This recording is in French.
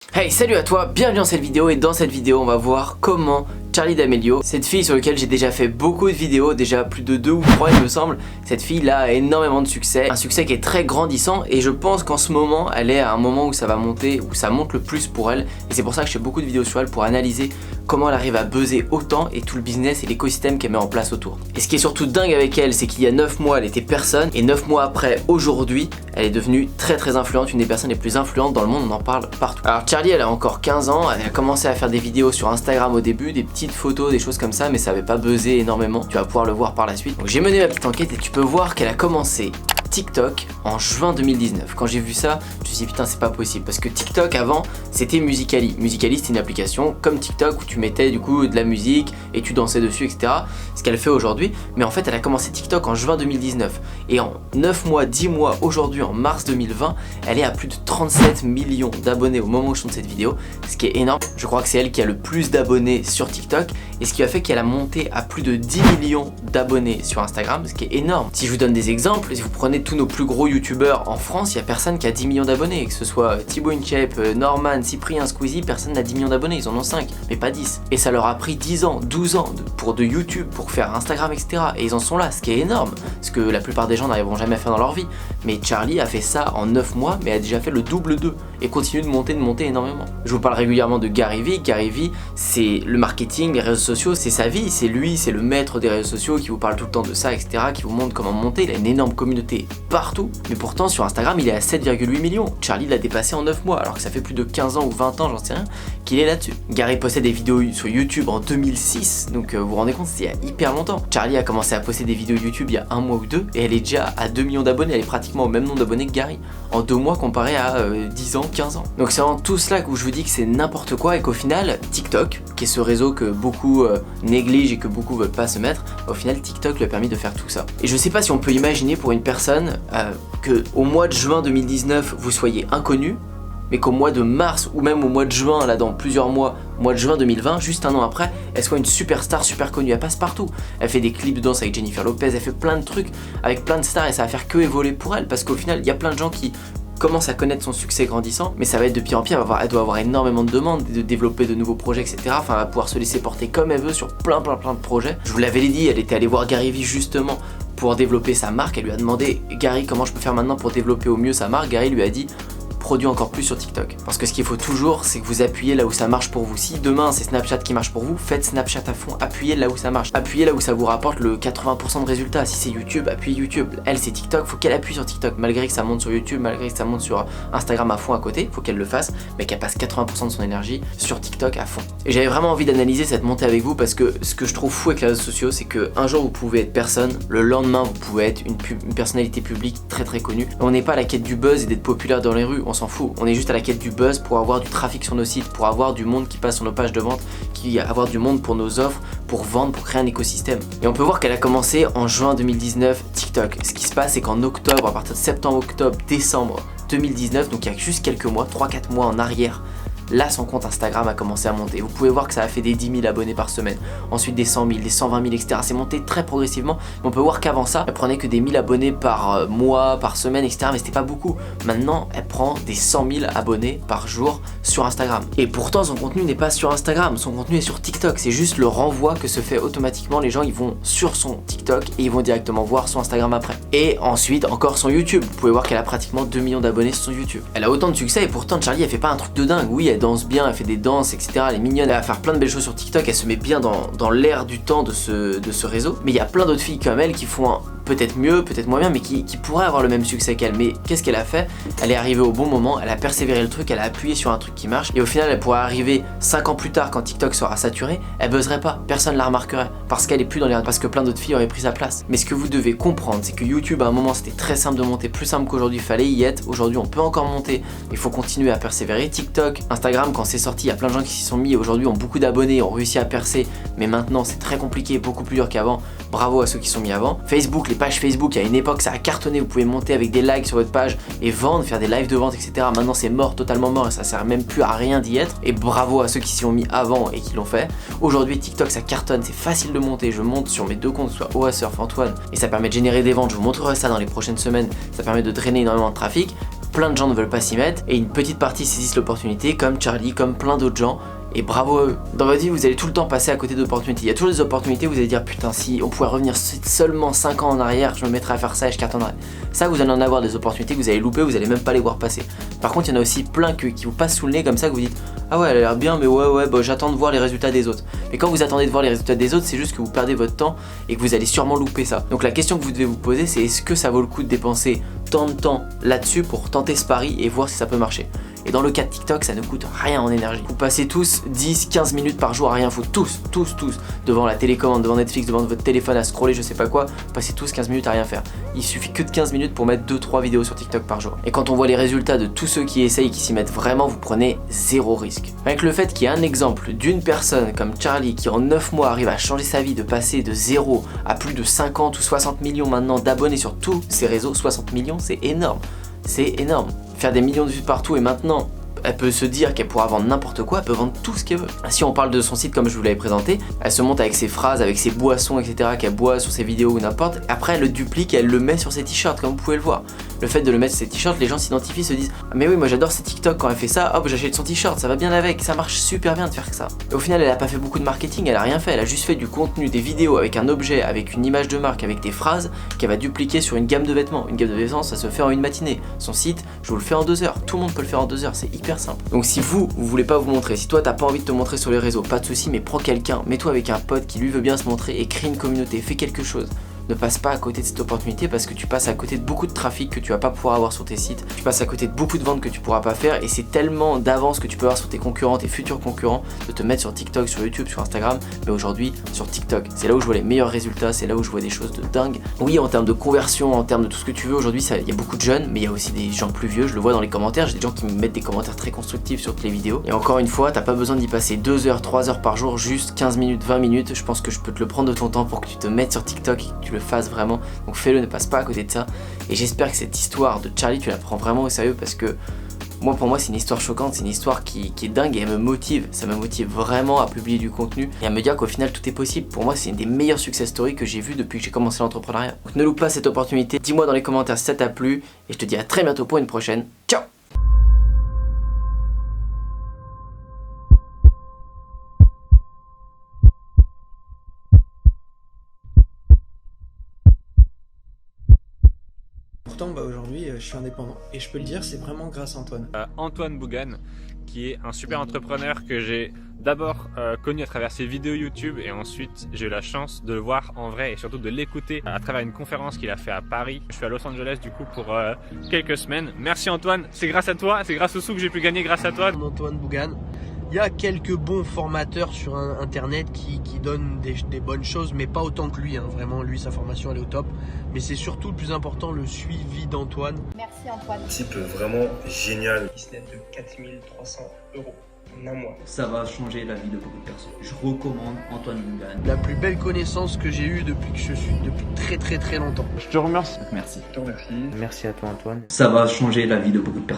Hey, salut à toi, bienvenue dans cette vidéo et dans cette vidéo on va voir comment Charli D'Amelio, cette fille sur laquelle j'ai déjà fait beaucoup de vidéos, déjà plus de 2 ou 3 il me semble, cette fille là a énormément de succès, un succès qui est très grandissant et je pense qu'en ce moment elle est à un moment où ça va monter, où ça monte le plus pour elle et c'est pour ça que je fais beaucoup de vidéos sur elle pour analyser comment elle arrive à buzzer autant et tout le business et l'écosystème qu'elle met en place autour. Et ce qui est surtout dingue avec elle, c'est qu'il y a 9 mois elle était personne et 9 mois après, aujourd'hui, elle est devenue très influente, une des personnes les plus influentes dans le monde, on en parle partout. Alors Charli elle a encore 15 ans, elle a commencé à faire des vidéos sur Instagram au début, des petites photos, des choses comme ça, mais ça avait pas buzzé énormément, tu vas pouvoir le voir par la suite. Donc j'ai mené ma petite enquête et tu peux voir qu'elle a commencé TikTok en juin 2019. Quand j'ai vu ça, je me suis dit putain c'est pas possible parce que TikTok avant c'était Musical.ly. Musical.ly c'est une application comme TikTok où tu mettais du coup de la musique et tu dansais dessus etc. Ce qu'elle fait aujourd'hui, mais en fait elle a commencé TikTok en juin 2019 et en 9 mois, 10 mois aujourd'hui en mars 2020, elle est à plus de 37 millions d'abonnés au moment où je tourne cette vidéo, ce qui est énorme. Je crois que c'est elle qui a le plus d'abonnés sur TikTok et ce qui a fait qu'elle a monté à plus de 10 millions d'abonnés sur Instagram, ce qui est énorme. Si je vous donne des exemples, si vous prenez tous nos plus gros youtubeurs en France, il n'y a personne qui a 10 millions d'abonnés, que ce soit Thibaut InShape, Norman, Cyprien, Squeezie, personne n'a 10 millions d'abonnés, ils en ont 5, mais pas 10. Et ça leur a pris 10 ans, 12 ans pour de YouTube, pour faire Instagram, etc. Et ils en sont là, ce qui est énorme, ce que la plupart des gens n'arriveront jamais à faire dans leur vie. Mais Charli a fait ça en 9 mois, mais a déjà fait le double d'eux, et continue de monter énormément. Je vous parle régulièrement de Gary Vee. Gary Vee, c'est le marketing, les réseaux sociaux, c'est sa vie, c'est lui, c'est le maître des réseaux sociaux qui vous parle tout le temps de ça, etc., qui vous montre comment monter. Il a une énorme communauté partout, mais pourtant sur Instagram il est à 7,8 millions. Charli l'a dépassé en 9 mois, alors que ça fait plus de 15 ans ou 20 ans, j'en sais rien, qu'il est là-dessus. Gary possède des vidéos sur YouTube en 2006, donc vous vous rendez compte, c'est il y a hyper longtemps. Charli a commencé à poster des vidéos YouTube il y a 1 mois ou 2, et elle est déjà à 2 millions d'abonnés, elle est pratiquement au même nombre d'abonnés que Gary, en 2 mois comparé à 10 ans, 15 ans. Donc c'est vraiment tout cela où je vous dis que c'est n'importe quoi, et qu'au final, TikTok, qui est ce réseau que beaucoup négligent et que beaucoup veulent pas se mettre, au final TikTok lui a permis de faire tout ça. Et je sais pas si on peut imaginer pour une personne que au mois de juin 2019 vous soyez inconnu, mais qu'au mois de mars ou même au mois de juin, là dans plusieurs mois, mois de juin 2020, juste un an après, elle soit une superstar super connue. Elle passe partout. Elle fait des clips de danse avec Jennifer Lopez, elle fait plein de trucs avec plein de stars et ça va faire que évoluer pour elle parce qu'au final il y a plein de gens qui commence à connaître son succès grandissant, mais ça va être de pire en pire, elle doit avoir énormément de demandes, de développer de nouveaux projets, etc. Enfin, elle va pouvoir se laisser porter comme elle veut sur plein de projets. Je vous l'avais dit, elle était allée voir Gary Vee justement pour développer sa marque. Elle lui a demandé, Gary, comment je peux faire maintenant pour développer au mieux sa marque? Gary lui a dit, produit encore plus sur TikTok. Parce que ce qu'il faut toujours, c'est que vous appuyez là où ça marche pour vous. Si demain c'est Snapchat qui marche pour vous, faites Snapchat à fond, appuyez là où ça marche. Appuyez là où ça vous rapporte le 80% de résultats. Si c'est YouTube, appuyez YouTube. Elle c'est TikTok, faut qu'elle appuie sur TikTok. Malgré que ça monte sur YouTube, malgré que ça monte sur Instagram à fond à côté, faut qu'elle le fasse, mais qu'elle passe 80% de son énergie sur TikTok à fond. Et j'avais vraiment envie d'analyser cette montée avec vous parce que ce que je trouve fou avec les réseaux sociaux, c'est que un jour vous pouvez être personne, le lendemain vous pouvez être une personnalité publique très connue. On n'est pas à la quête du buzz et d'être populaire dans les rues, on s'en fout. On est juste à la quête du buzz pour avoir du trafic sur nos sites, pour avoir du monde qui passe sur nos pages de vente, avoir du monde pour nos offres, pour vendre, pour créer un écosystème. Et on peut voir qu'elle a commencé en juin 2019 TikTok. Ce qui se passe, c'est qu'en octobre, à partir de septembre, octobre, décembre 2019, donc il y a juste quelques mois, 3-4 mois en arrière, là son compte Instagram a commencé à monter. Vous pouvez voir que ça a fait des 10 000 abonnés par semaine, ensuite des 100 000, des 120 000, etc. C'est monté très progressivement, mais on peut voir qu'avant ça, elle prenait que des 1000 abonnés par mois, par semaine, etc. Mais c'était pas beaucoup. Maintenant, elle prend des 100 000 abonnés par jour sur Instagram. Et pourtant, son contenu n'est pas sur Instagram, son contenu est sur TikTok. C'est juste le renvoi que se fait automatiquement. Les gens, ils vont sur son TikTok et ils vont directement voir son Instagram après. Et ensuite, encore son YouTube. Vous pouvez voir qu'elle a pratiquement 2 millions d'abonnés sur son YouTube. Elle a autant de succès et pourtant, Charli, elle fait pas un truc de dingue. Oui, elle danse bien, elle fait des danses, etc. Elle est mignonne, elle va faire plein de belles choses sur TikTok, elle se met bien dans l'air du temps de ce réseau. Mais il y a plein d'autres filles comme elle qui font peut-être mieux, peut-être moins bien, mais qui pourraient avoir le même succès qu'elle. Mais qu'est-ce qu'elle a fait? Elle est arrivée au bon moment, elle a persévéré le truc, elle a appuyé sur un truc qui marche, et au final elle pourrait arriver 5 ans plus tard quand TikTok sera saturé, elle buzzerait pas, personne la remarquerait, parce qu'elle est plus dans les... parce que plein d'autres filles auraient pris sa place. Mais ce que vous devez comprendre, c'est que YouTube à un moment c'était très simple de monter, plus simple qu'aujourd'hui, fallait y être. Aujourd'hui on peut encore monter, il faut continuer à persévérer. TikTok, Instagram, quand c'est sorti, il y a plein de gens qui s'y sont mis, aujourd'hui ont beaucoup d'abonnés, ont réussi à percer, mais maintenant c'est très compliqué, beaucoup plus dur qu'avant. Bravo à ceux qui sont mis avant. Facebook, les pages Facebook, il y a une époque ça a cartonné, vous pouvez monter avec des likes sur votre page et vendre, faire des lives de vente, etc. Maintenant c'est mort, totalement mort, et ça sert même plus à rien d'y être. Et bravo à ceux qui s'y ont mis avant et qui l'ont fait. Aujourd'hui TikTok ça cartonne, c'est facile de monter. Je monte sur mes deux comptes, soit Oasurf, Antoine, et ça permet de générer des ventes. Je vous montrerai ça dans les prochaines semaines. Ça permet de drainer énormément de trafic. plein de gens ne veulent pas s'y mettre et une petite partie saisissent l'opportunité comme Charlie, comme plein d'autres gens. Et bravo à eux. Dans votre vie, vous allez tout le temps passer à côté d'opportunités. Il y a toujours des opportunités, vous allez dire putain, si on pouvait revenir seulement 5 ans en arrière, je me mettrais à faire ça et je cartonnerais. Ça, vous allez en avoir des opportunités que vous allez louper, vous allez même pas les voir passer. Par contre, il y en a aussi plein qui vous passent sous le nez comme ça, que vous dites ah ouais, elle a l'air bien, mais ouais, bah, j'attends de voir les résultats des autres. Mais quand vous attendez de voir les résultats des autres, c'est juste que vous perdez votre temps et que vous allez sûrement louper ça. Donc la question que vous devez vous poser, c'est est-ce que ça vaut le coup de dépenser tant de temps là-dessus pour tenter ce pari et voir si ça peut marcher. Et dans le cas de TikTok, ça ne coûte rien en énergie. Vous passez tous 10-15 minutes par jour à rien foutre, tous, devant la télécommande, devant Netflix, devant votre téléphone à scroller, je sais pas quoi, vous passez tous 15 minutes à rien faire. Il suffit que de 15 minutes pour mettre 2-3 vidéos sur TikTok par jour. Et quand on voit les résultats de tous ceux qui essayent et qui s'y mettent vraiment, vous prenez zéro risque. Avec le fait qu'il y ait un exemple d'une personne comme Charlie qui en 9 mois arrive à changer sa vie, de passer de 0 à plus de 50 ou 60 millions maintenant d'abonnés sur tous ses réseaux, 60 millions, c'est énorme. C'est énorme. Faire des millions de vues partout et maintenant elle peut se dire qu'elle pourra vendre n'importe quoi, elle peut vendre tout ce qu'elle veut. Si on parle de son site comme je vous l'avais présenté, elle se monte avec ses phrases, avec ses boissons, etc. qu'elle boit sur ses vidéos ou n'importe. Après elle le duplique et elle le met sur ses t-shirts comme vous pouvez le voir. Le fait de le mettre sur ses t-shirts, les gens s'identifient, se disent ah mais oui moi j'adore ses TikTok, quand elle fait ça, hop j'achète son t-shirt, ça va bien avec, ça marche super bien de faire ça. Et au final elle a pas fait beaucoup de marketing, elle a rien fait, elle a juste fait du contenu, des vidéos avec un objet, avec une image de marque, avec des phrases qu'elle va dupliquer sur une gamme de vêtements. Une gamme de vêtements ça se fait en une matinée. Son site, je vous le fais en 2 heures, tout le monde peut le faire en 2 heures, c'est hyper simple. Donc si vous voulez pas vous montrer, si toi t'as pas envie de te montrer sur les réseaux, pas de soucis, mais prends quelqu'un, mets-toi avec un pote qui lui veut bien se montrer et crée une communauté, fais quelque chose. Ne passe pas à côté de cette opportunité parce que tu passes à côté de beaucoup de trafic que tu vas pas pouvoir avoir sur tes sites, tu passes à côté de beaucoup de ventes que tu pourras pas faire et c'est tellement d'avance que tu peux avoir sur tes concurrents, tes futurs concurrents, de te mettre sur TikTok, sur YouTube, sur Instagram, mais aujourd'hui sur TikTok. C'est là où je vois les meilleurs résultats, c'est là où je vois des choses de dingue. Oui, en termes de conversion, en termes de tout ce que tu veux, aujourd'hui il y a beaucoup de jeunes, mais il y a aussi des gens plus vieux, je le vois dans les commentaires, j'ai des gens qui me mettent des commentaires très constructifs sur toutes les vidéos. Et encore une fois, t'as pas besoin d'y passer 2 heures, 3 heures par jour, juste 15 minutes, 20 minutes, je pense que je peux te le prendre de ton temps pour que tu te mettes sur TikTok et que tu le fasses vraiment. Donc fais-le, ne passe pas à côté de ça. Et j'espère que cette histoire de Charlie, tu la prends vraiment au sérieux parce que pour moi c'est une histoire choquante, c'est une histoire qui est dingue et elle me motive. Ça me motive vraiment à publier du contenu et à me dire qu'au final tout est possible. Pour moi c'est une des meilleures success stories que j'ai vues depuis que j'ai commencé l'entrepreneuriat. Donc ne loupe pas cette opportunité, dis-moi dans les commentaires si ça t'a plu et je te dis à très bientôt pour une prochaine. Ciao! Pourtant aujourd'hui je suis indépendant et je peux le dire, c'est vraiment grâce à Antoine. Antoine Bougan, qui est un super entrepreneur que j'ai d'abord connu à travers ses vidéos YouTube et ensuite j'ai eu la chance de le voir en vrai et surtout de l'écouter à travers une conférence qu'il a fait à Paris. Je suis à Los Angeles du coup pour quelques semaines. Merci Antoine, c'est grâce à toi, c'est grâce aux sous que j'ai pu gagner grâce à toi. Antoine Bougan. Il y a quelques bons formateurs sur internet qui donnent des bonnes choses, mais pas autant que lui, hein. Vraiment, lui, sa formation elle est au top. Mais c'est surtout le plus important, le suivi d'Antoine. Merci Antoine. Type vraiment génial. Business de 4300 € en un mois. Ça va changer la vie de beaucoup de personnes. Je recommande Antoine Bougan. La plus belle connaissance que j'ai eue depuis que je suis, depuis très longtemps. Je te remercie. Merci. Je te remercie. Merci à toi Antoine. Ça va changer la vie de beaucoup de personnes.